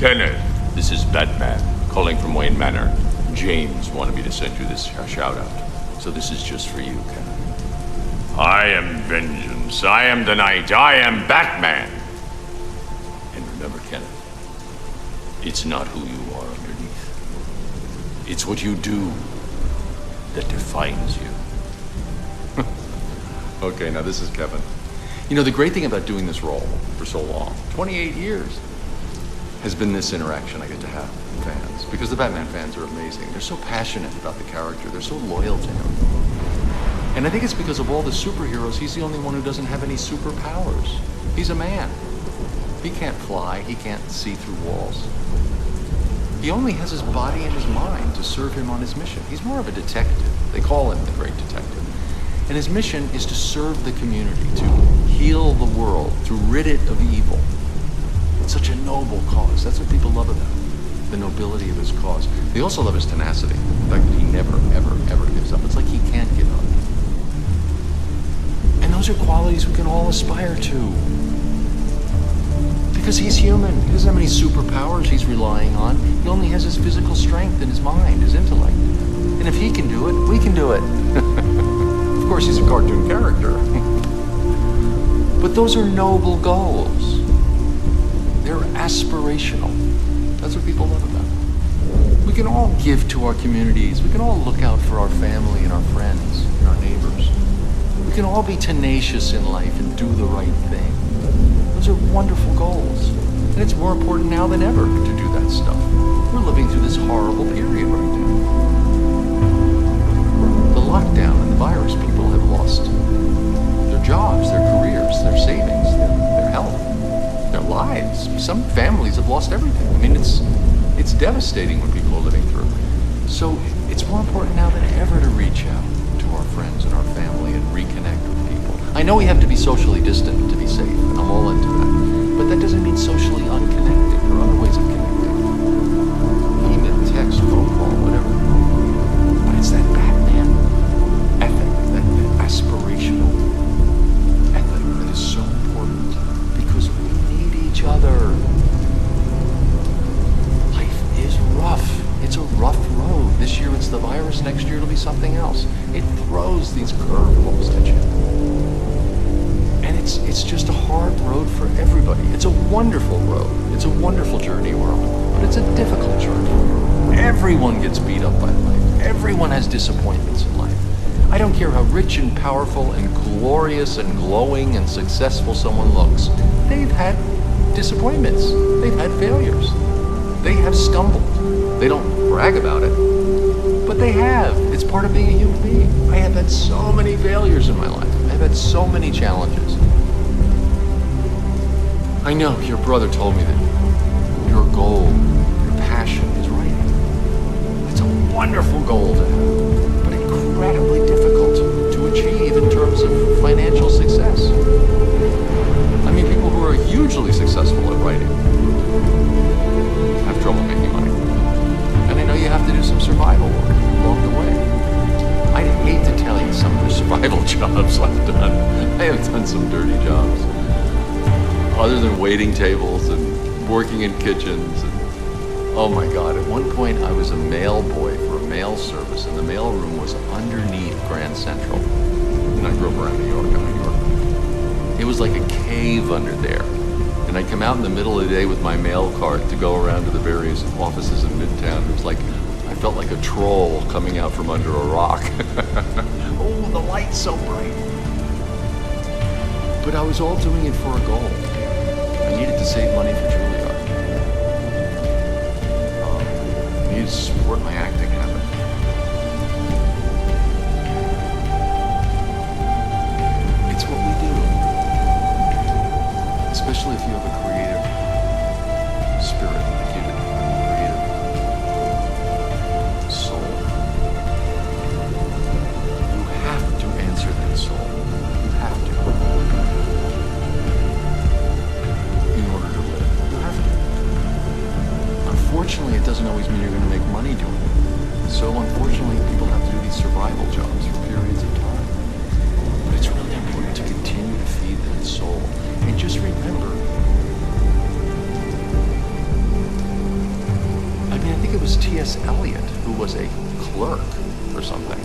Kenneth, this is Batman, calling from Wayne Manor. James wanted me to send you this shout-out. So this is just for you, Kenneth. I am vengeance. I am the night. I am Batman. And remember, Kenneth, it's not who you are underneath. It's what you do that defines you. Okay, now this is Kevin. You know, the great thing about doing this role for so long, 28 years, has been this interaction I get to have with fans. Because the Batman fans are amazing. They're so passionate about the character. They're so loyal to him. And I think it's because of all the superheroes, he's the only one who doesn't have any superpowers. He's a man. He can't fly. He can't see through walls. He only has his body and his mind to serve him on his mission. He's more of a detective. They call him the Great Detective. And his mission is to serve the community, to heal the world, to rid it of evil. It's such a noble cause. That's what people love about him, the nobility of his cause. They also love his tenacity, the fact that he never, ever, ever gives up. It's like he can't give up. And those are qualities we can all aspire to. Because he's human. He doesn't have any superpowers he's relying on. He only has his physical strength and his mind, his intellect. And if he can do it, we can do it. Of course, he's a cartoon character. But those are noble goals. They're aspirational. That's what people love about it. We can all give to our communities. We can all look out for our family and our friends and our neighbors. We can all be tenacious in life and do the right thing. Those are wonderful goals. And it's more important now than ever to do that stuff. We're living through this horrible period right now. The lockdown and the virus, people have lost their jobs, their careers, their savings, their health, their lives. Some families have lost everything. I mean, it's devastating what people are living through. So it's more important now than ever to reach out to our friends and our family and reconnect with people. I know we have to be socially distant to be safe, and I'm all into that. But that doesn't mean socially unconnected or other ways of connecting. Email, text, phone call, whatever. But it's that Batman ethic, that aspirational ethic that is so important because we need each other. Life is rough. It's a rough road. This year it's the virus, next year it'll be something else. It throws these curveballs at you. And it's just a hard road for everybody. It's a wonderful road. It's a wonderful journey we're on. But it's a difficult journey. Everyone gets beat up by life. Everyone has disappointments in life. I don't care how rich and powerful and glorious and glowing and successful someone looks. They've had disappointments. They've had failures. They have stumbled. They don't brag about it, but they have. It's part of being a human being. I have had so many failures in my life. I've had so many challenges. I know your brother told me that your goal, your passion is writing. It's a wonderful goal to have, but incredibly difficult to achieve in terms of financial success. I mean, people who are hugely successful at writing have trouble making money. And I know you have to do some survival work along the way. I'd hate to tell you some of the survival jobs I've done. I have done some dirty jobs. Other than waiting tables and working in kitchens. And, oh my God, at one point I was a mail boy for a mail service, and the mail room was underneath Grand Central. And I grew up around New York, I'm New York. It was like a cave under there. And I'd come out in the middle of the day with my mail cart to go around to the various offices in Midtown. It was like, I felt like a troll coming out from under a rock. Oh, the light's so bright. But I was all doing it for a goal. I needed to save money for Juilliard. I needed to support my acting habit. It's what we do. Especially if you have a creative spirit, like you do, creative soul. You have to answer that soul. You have to. In order to live. You have to. Unfortunately, it doesn't always mean you're going to make money doing it. So unfortunately, people have to do these survival jobs for periods of time. But it's really important to continue to feed that soul. And just remember, was T.S. Eliot, who was a clerk or something.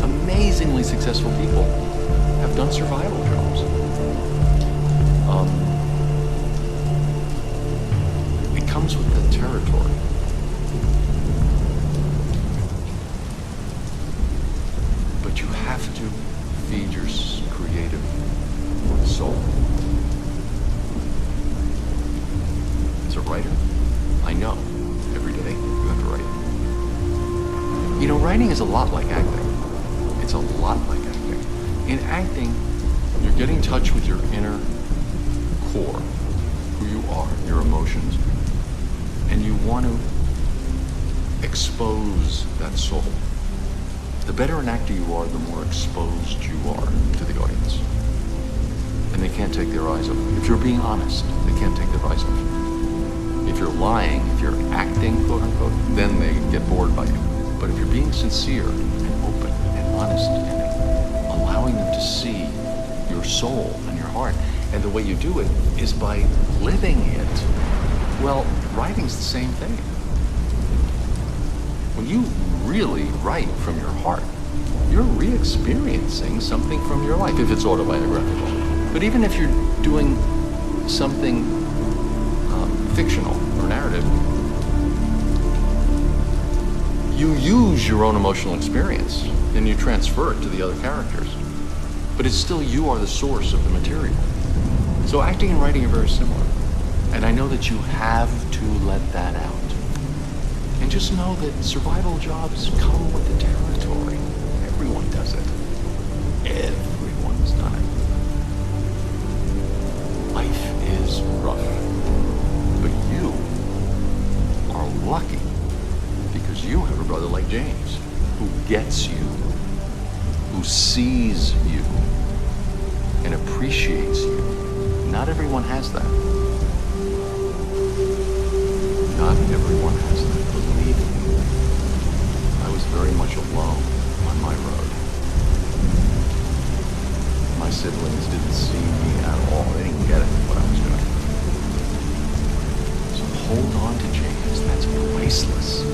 Amazingly successful people have done survival jobs. It comes with the territory. But you have to feed your creative soul. As a writer, I know every day you have to write. You know, writing is a lot like acting. It's a lot like acting. In acting, you're getting in touch with your inner core, who you are, your emotions, and you want to expose that soul. The better an actor you are, the more exposed you are to the audience. And they can't take their eyes off you. If you're being honest, they can't take their eyes off you. If you're lying, if you're acting, quote unquote, then they get bored by you. But if you're being sincere and open and honest and allowing them to see your soul and your heart, and the way you do it is by living it, well, writing's the same thing. When you really write from your heart, you're re-experiencing something from your life, if it's autobiographical. But even if you're doing something fictional or narrative, you use your own emotional experience and you transfer it to the other characters. But it's still you are the source of the material. So acting and writing are very similar. And I know that you have to let that out. And just know that survival jobs come with the territory. Everyone does it. Everyone's done it. Life is rough. But you are lucky because you have a brother like James who gets you, who sees you, and appreciates you. Not everyone has that. Not everyone has that, believe me. I was very much alone on my road. My siblings didn't see me at all. They didn't get it, what I was doing. So hold on to James. That's priceless.